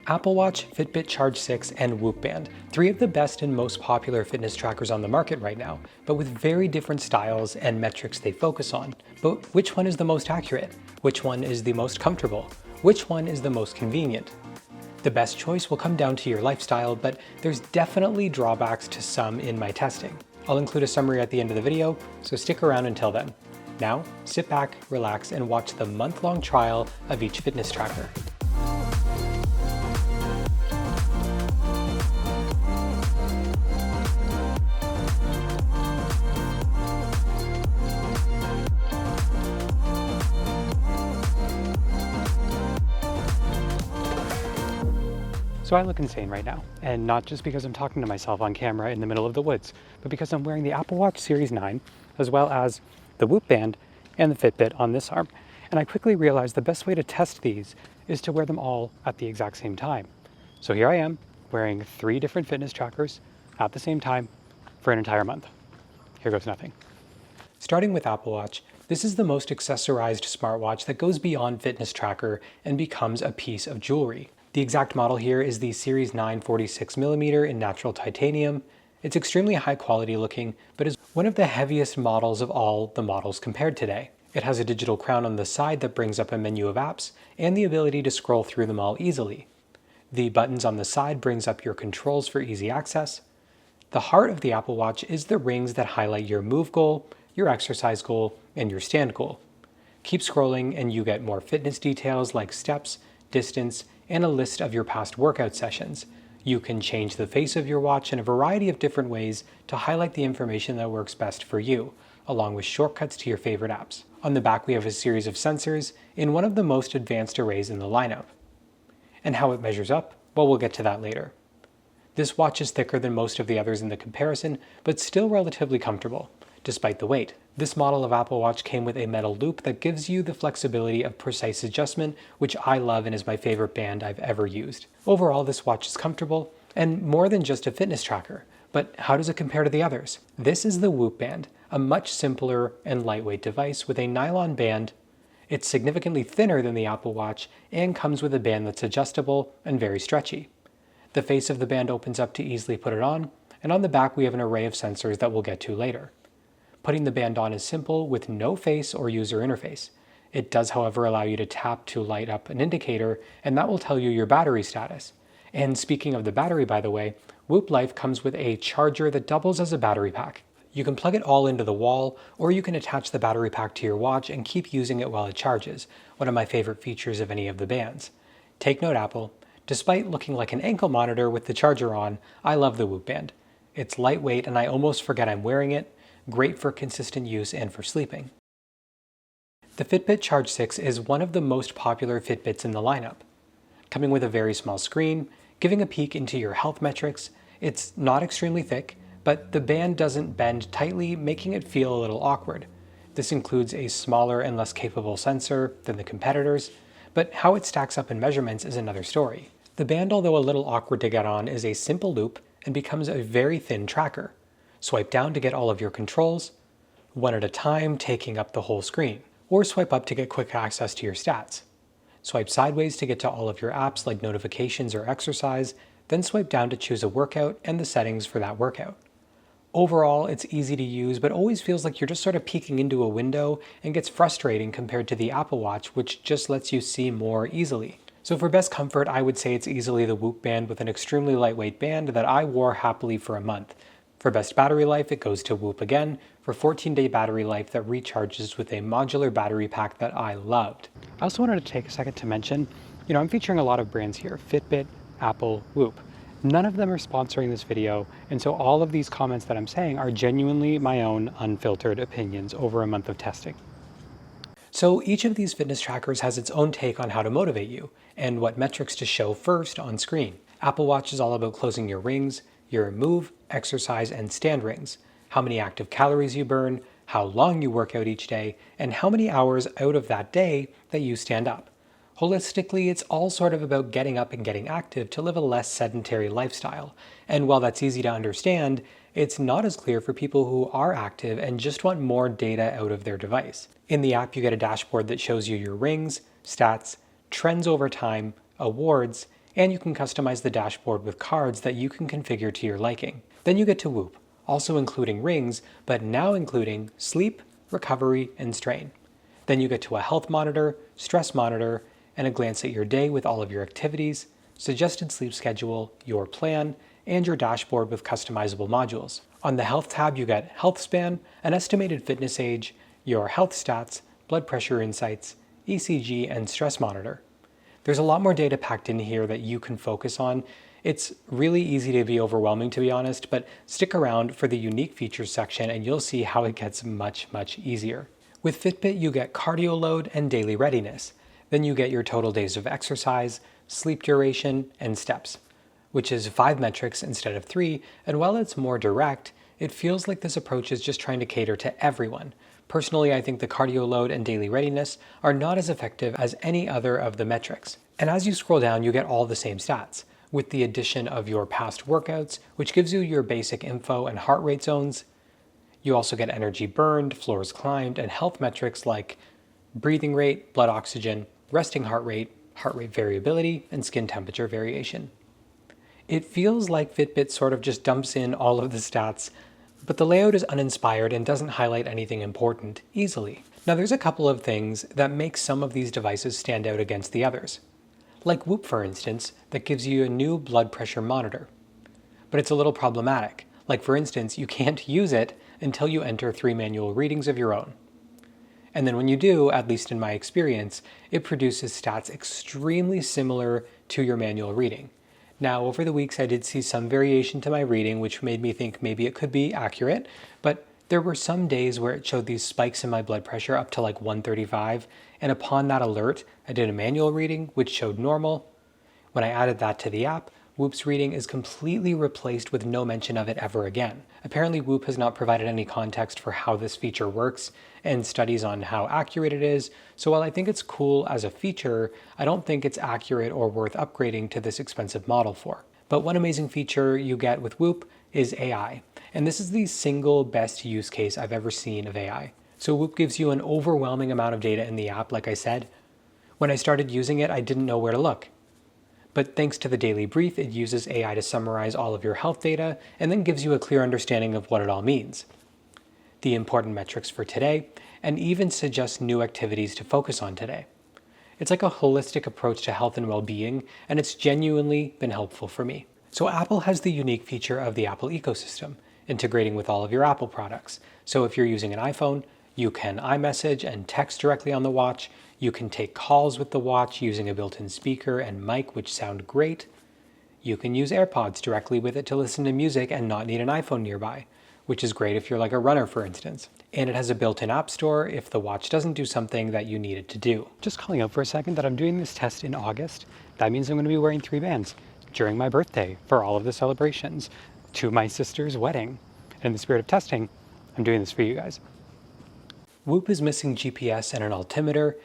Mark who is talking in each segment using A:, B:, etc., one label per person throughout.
A: Apple Watch, Fitbit Charge 6, and Whoop Band, three of the best and most popular fitness trackers on the market right now, but with very different styles and metrics they focus on. But which one is the most accurate? Which one is the most comfortable? Which one is the most convenient? The best choice will come down to your lifestyle, but there's definitely drawbacks to some in my testing. I'll include a summary at the end of the video, so stick around until then. Now, sit back, relax, and watch the month-long trial of each fitness tracker. So I look insane right now, and not just because I'm talking to myself on camera in the middle of the woods, but because I'm wearing the Apple Watch Series 9, as well as the Whoop Band and the Fitbit on this arm. And I quickly realized the best way to test these is to wear them all at the exact same time. So here I am, wearing 3 different fitness trackers at the same time for an entire month. Here goes nothing. Starting with Apple Watch, this is the most accessorized smartwatch that goes beyond fitness tracker and becomes a piece of jewelry. The exact model here is the Series 9 46mm in natural titanium. It's extremely high quality looking, but is one of the heaviest models of all the models compared today. It has a digital crown on the side that brings up a menu of apps and the ability to scroll through them all easily. The buttons on the side brings up your controls for easy access. The heart of the Apple Watch is the rings that highlight your move goal, your exercise goal, and your stand goal. Keep scrolling and you get more fitness details like steps, distance, and a list of your past workout sessions. You can change the face of your watch in a variety of different ways to highlight the information that works best for you, along with shortcuts to your favorite apps. On the back we have a series of sensors in one of the most advanced arrays in the lineup. And how it measures up? Well, we'll get to that later. This watch is thicker than most of the others in the comparison, but still relatively comfortable, despite the weight. This model of Apple Watch came with a metal loop that gives you the flexibility of precise adjustment, which I love and is my favorite band I've ever used. Overall, this watch is comfortable and more than just a fitness tracker. But how does it compare to the others? This is the Whoop Band, a much simpler and lightweight device with a nylon band. It's significantly thinner than the Apple Watch and comes with a band that's adjustable and very stretchy. The face of the band opens up to easily put it on, and on the back we have an array of sensors that we'll get to later. Putting the band on is simple with no face or user interface. It does, however, allow you to tap to light up an indicator, and that will tell you your battery status. And speaking of the battery, by the way, Whoop Life comes with a charger that doubles as a battery pack. You can plug it all into the wall, or you can attach the battery pack to your watch and keep using it while it charges, one of my favorite features of any of the bands. Take note, Apple, despite looking like an ankle monitor with the charger on, I love the Whoop Band. It's lightweight and I almost forget I'm wearing it. Great for consistent use and for sleeping. The Fitbit Charge 6 is one of the most popular Fitbits in the lineup. Coming with a very small screen, giving a peek into your health metrics, it's not extremely thick, but the band doesn't bend tightly, making it feel a little awkward. This includes a smaller and less capable sensor than the competitors, but how it stacks up in measurements is another story. The band, although a little awkward to get on, is a simple loop and becomes a very thin tracker. Swipe down to get all of your controls, one at a time taking up the whole screen, or swipe up to get quick access to your stats. Swipe sideways to get to all of your apps like notifications or exercise, then swipe down to choose a workout and the settings for that workout. Overall, it's easy to use, but always feels like you're just sort of peeking into a window and gets frustrating compared to the Apple Watch, which just lets you see more easily. So for best comfort, I would say it's easily the Whoop Band with an extremely lightweight band that I wore happily for a month. For best battery life, it goes to Whoop again, for 14-day battery life that recharges with a modular battery pack that I loved. I also wanted to take a second to mention, I'm featuring a lot of brands here, Fitbit, Apple, Whoop. None of them are sponsoring this video, and so all of these comments that I'm saying are genuinely my own unfiltered opinions over a month of testing. So each of these fitness trackers has its own take on how to motivate you, and what metrics to show first on screen. Apple Watch is all about closing your rings, your move, exercise, and stand rings, how many active calories you burn, how long you work out each day, and how many hours out of that day that you stand up. Holistically, it's all sort of about getting up and getting active to live a less sedentary lifestyle. And while that's easy to understand, it's not as clear for people who are active and just want more data out of their device. In the app, you get a dashboard that shows you your rings, stats, trends over time, awards, and you can customize the dashboard with cards that you can configure to your liking. Then you get to Whoop, also including rings, but now including sleep, recovery, and strain. Then you get to a health monitor, stress monitor, and a glance at your day with all of your activities, suggested sleep schedule, your plan, and your dashboard with customizable modules. On the health tab, you get health span, an estimated fitness age, your health stats, blood pressure insights, ECG, and stress monitor. There's a lot more data packed in here that you can focus on. It's really easy to be overwhelming, to be honest, but stick around for the unique features section and you'll see how it gets much easier. With Fitbit, you get cardio load and daily readiness. Then you get your total days of exercise, sleep duration, and steps, which is 5 metrics instead of 3, and while it's more direct, it feels like this approach is just trying to cater to everyone. Personally, I think the cardio load and daily readiness are not as effective as any other of the metrics. And as you scroll down, you get all the same stats, with the addition of your past workouts, which gives you your basic info and heart rate zones. You also get energy burned, floors climbed, and health metrics like breathing rate, blood oxygen, resting heart rate variability, and skin temperature variation. It feels like Fitbit sort of just dumps in all of the stats, but the layout is uninspired and doesn't highlight anything important easily. Now there's a couple of things that make some of these devices stand out against the others. Like Whoop, for instance, that gives you a new blood pressure monitor. But it's a little problematic. Like for instance, you can't use it until you enter 3 manual readings of your own. And then when you do, at least in my experience, it produces stats extremely similar to your manual reading. Now, over the weeks, I did see some variation to my reading, which made me think maybe it could be accurate, but there were some days where it showed these spikes in my blood pressure up to like 135, and upon that alert, I did a manual reading, which showed normal. When I added that to the app, Whoop's reading is completely replaced with no mention of it ever again. Apparently, Whoop has not provided any context for how this feature works and studies on how accurate it is, so while I think it's cool as a feature, I don't think it's accurate or worth upgrading to this expensive model for. But one amazing feature you get with Whoop is AI, and this is the single best use case I've ever seen of AI. So Whoop gives you an overwhelming amount of data in the app, like I said. When I started using it, I didn't know where to look. But thanks to the daily brief, it uses AI to summarize all of your health data and then gives you a clear understanding of what it all means, the important metrics for today, and even suggests new activities to focus on today. It's like a holistic approach to health and well-being, and it's genuinely been helpful for me. So Apple has the unique feature of the Apple ecosystem, integrating with all of your Apple products. So if you're using an iPhone, you can iMessage and text directly on the watch. You can take calls with the watch using a built-in speaker and mic, which sound great. You can use AirPods directly with it to listen to music and not need an iPhone nearby, which is great if you're like a runner, for instance. And it has a built-in app store if the watch doesn't do something that you need it to do. Just calling out for a second that I'm doing this test in August. That means I'm going to be wearing 3 bands during my birthday for all of the celebrations to my sister's wedding. And in the spirit of testing, I'm doing this for you guys. Whoop is missing GPS and an altimeter,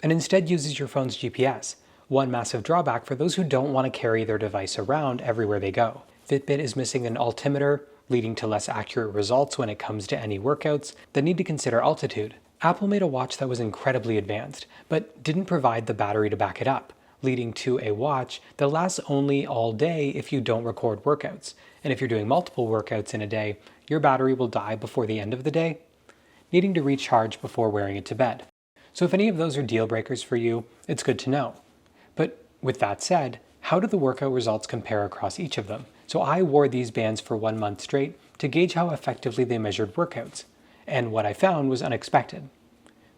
A: and instead uses your phone's GPS. One massive drawback for those who don't want to carry their device around everywhere they go. Fitbit is missing an altimeter, leading to less accurate results when it comes to any workouts that need to consider altitude. Apple made a watch that was incredibly advanced, but didn't provide the battery to back it up, leading to a watch that lasts only all day if you don't record workouts. And if you're doing multiple workouts in a day, your battery will die before the end of the day, needing to recharge before wearing it to bed. So if any of those are deal breakers for you, it's good to know. But with that said, how do the workout results compare across each of them? So I wore these bands for 1 month straight to gauge how effectively they measured workouts, and what I found was unexpected.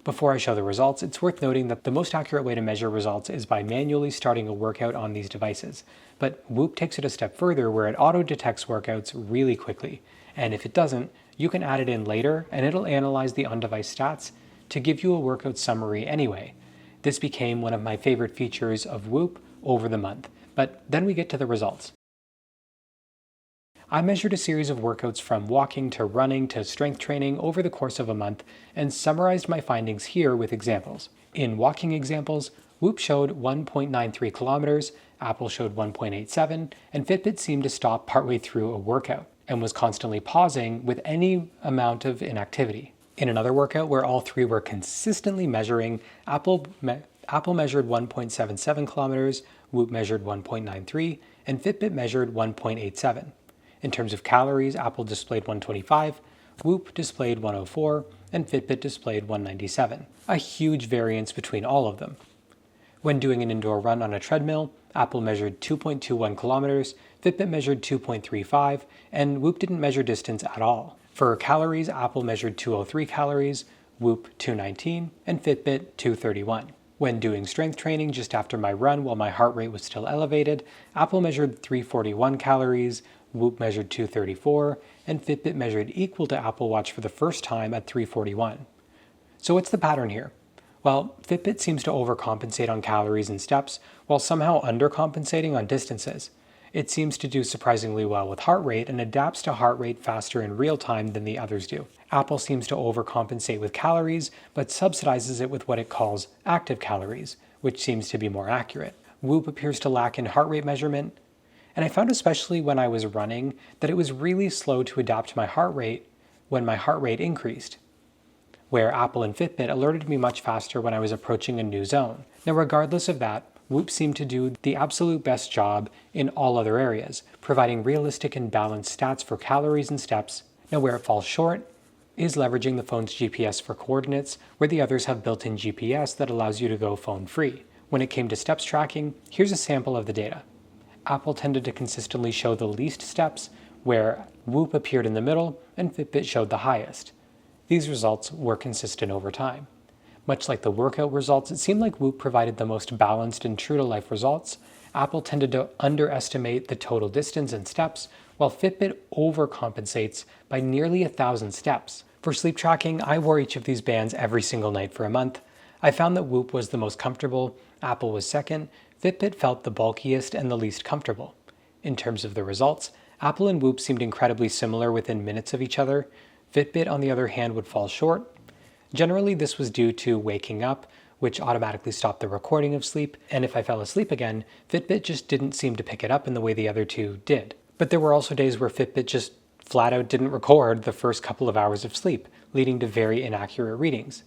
A: Before I show the results, it's worth noting that the most accurate way to measure results is by manually starting a workout on these devices. But Whoop takes it a step further where it auto-detects workouts really quickly, and if it doesn't, you can add it in later and it'll analyze the on-device stats to give you a workout summary anyway. This became one of my favorite features of Whoop over the month, but then we get to the results. I measured a series of workouts from walking to running to strength training over the course of a month and summarized my findings here with examples. In walking examples, Whoop showed 1.93 kilometers, Apple showed 1.87, and Fitbit seemed to stop partway through a workout and was constantly pausing with any amount of inactivity. In another workout where all 3 were consistently measuring, Apple measured 1.77 kilometers, Whoop measured 1.93, and Fitbit measured 1.87. In terms of calories, Apple displayed 125, Whoop displayed 104, and Fitbit displayed 197. A huge variance between all of them. When doing an indoor run on a treadmill, Apple measured 2.21 kilometers, Fitbit measured 2.35, and Whoop didn't measure distance at all. For calories, Apple measured 203 calories, Whoop 219, and Fitbit 231. When doing strength training just after my run while my heart rate was still elevated, Apple measured 341 calories, Whoop measured 234, and Fitbit measured equal to Apple Watch for the first time at 341. So what's the pattern here? Well, Fitbit seems to overcompensate on calories and steps, while somehow undercompensating on distances. It seems to do surprisingly well with heart rate and adapts to heart rate faster in real time than the others do. Apple seems to overcompensate with calories, but subsidizes it with what it calls active calories, which seems to be more accurate. Whoop appears to lack in heart rate measurement, and I found especially when I was running that it was really slow to adapt my heart rate when my heart rate increased, where Apple and Fitbit alerted me much faster when I was approaching a new zone. Now, regardless of that, Whoop seemed to do the absolute best job in all other areas, providing realistic and balanced stats for calories and steps. Now, where it falls short is leveraging the phone's GPS for coordinates, where the others have built-in GPS that allows you to go phone-free. When it came to steps tracking, here's a sample of the data. Apple tended to consistently show the least steps, where Whoop appeared in the middle and Fitbit showed the highest. These results were consistent over time. Much like the workout results, it seemed like Whoop provided the most balanced and true-to-life results. Apple tended to underestimate the total distance and steps, while Fitbit overcompensates by nearly 1,000 steps. For sleep tracking, I wore each of these bands every single night for a month. I found that Whoop was the most comfortable, Apple was second, Fitbit felt the bulkiest and the least comfortable. In terms of the results, Apple and Whoop seemed incredibly similar within minutes of each other. Fitbit, on the other hand, would fall short. Generally, this was due to waking up, which automatically stopped the recording of sleep, and if I fell asleep again, Fitbit just didn't seem to pick it up in the way the other two did. But there were also days where Fitbit just flat out didn't record the first couple of hours of sleep, leading to very inaccurate readings.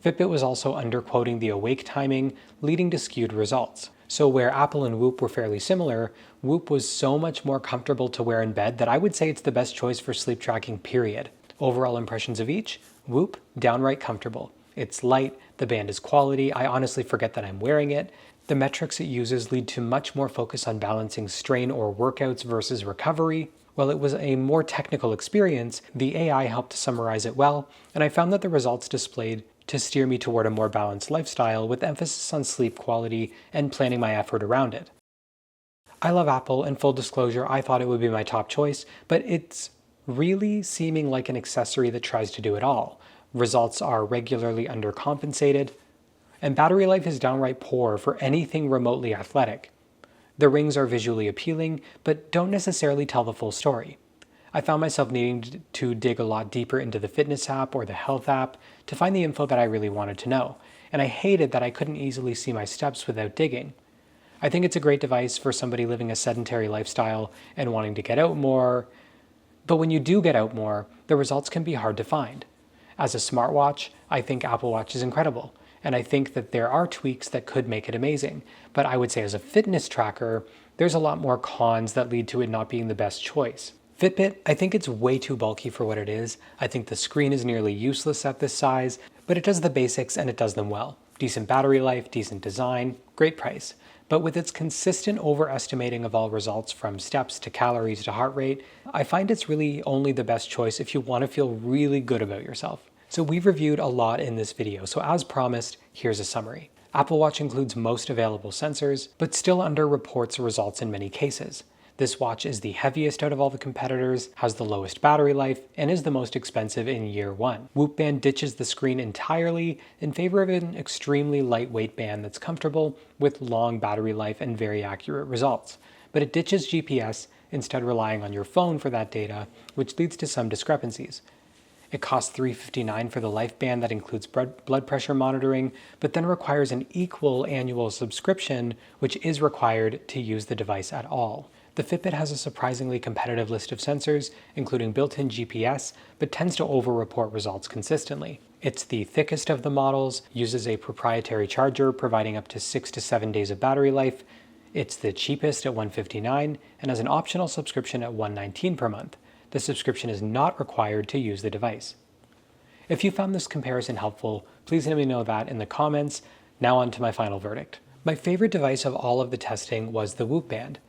A: Fitbit was also underquoting the awake timing, leading to skewed results. So where Apple and Whoop were fairly similar, Whoop was so much more comfortable to wear in bed that I would say it's the best choice for sleep tracking, period. Overall impressions of each, Whoop, downright comfortable. It's light, the band is quality, I honestly forget that I'm wearing it. The metrics it uses lead to much more focus on balancing strain or workouts versus recovery. While it was a more technical experience, the AI helped to summarize it well, and I found that the results displayed to steer me toward a more balanced lifestyle with emphasis on sleep quality and planning my effort around it. I love Apple, and full disclosure, I thought it would be my top choice, but it's really seeming like an accessory that tries to do it all. Results are regularly undercompensated, and battery life is downright poor for anything remotely athletic. The rings are visually appealing, but don't necessarily tell the full story. I found myself needing to dig a lot deeper into the fitness app or the health app to find the info that I really wanted to know, and I hated that I couldn't easily see my steps without digging. I think it's a great device for somebody living a sedentary lifestyle and wanting to get out more, but when you do get out more, the results can be hard to find. As a smartwatch, I think Apple Watch is incredible, and I think that there are tweaks that could make it amazing, but I would say as a fitness tracker, there's a lot more cons that lead to it not being the best choice. Fitbit, I think it's way too bulky for what it is. I think the screen is nearly useless at this size, but it does the basics and it does them well. Decent battery life, decent design, great price. But with its consistent overestimating of all results from steps to calories to heart rate, I find it's really only the best choice if you want to feel really good about yourself. So we've reviewed a lot in this video, so as promised, here's a summary. Apple Watch includes most available sensors, but still underreports results in many cases. This watch is the heaviest out of all the competitors, has the lowest battery life, and is the most expensive in year one. Whoop band ditches the screen entirely in favor of an extremely lightweight band that's comfortable with long battery life and very accurate results. But it ditches GPS, instead relying on your phone for that data, which leads to some discrepancies. It costs $359 for the Life Band that includes blood pressure monitoring, but then requires an equal annual subscription, which is required to use the device at all. The Fitbit has a surprisingly competitive list of sensors, including built-in GPS, but tends to over-report results consistently. It's the thickest of the models, uses a proprietary charger providing up to 6 to 7 days of battery life. It's the cheapest at $159 and has an optional subscription at $119 per month. The subscription is not required to use the device. If you found this comparison helpful, please let me know that in the comments. Now on to my final verdict. My favorite device of all of the testing was the Whoop Band.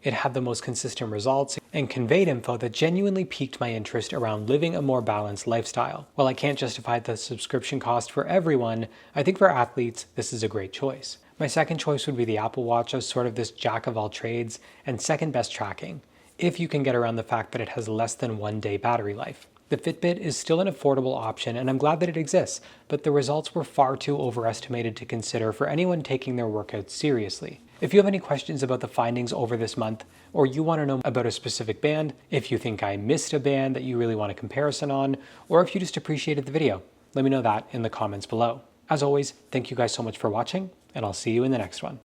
A: It had the most consistent results and conveyed info that genuinely piqued my interest around living a more balanced lifestyle. While I can't justify the subscription cost for everyone, I think for athletes, this is a great choice. My second choice would be the Apple Watch as sort of this jack of all trades and second best tracking, if you can get around the fact that it has less than 1 day battery life. The Fitbit is still an affordable option and I'm glad that it exists, but the results were far too overestimated to consider for anyone taking their workouts seriously. If you have any questions about the findings over this month, or you want to know about a specific band, if you think I missed a band that you really want a comparison on, or if you just appreciated the video, let me know that in the comments below. As always, thank you guys so much for watching, and I'll see you in the next one.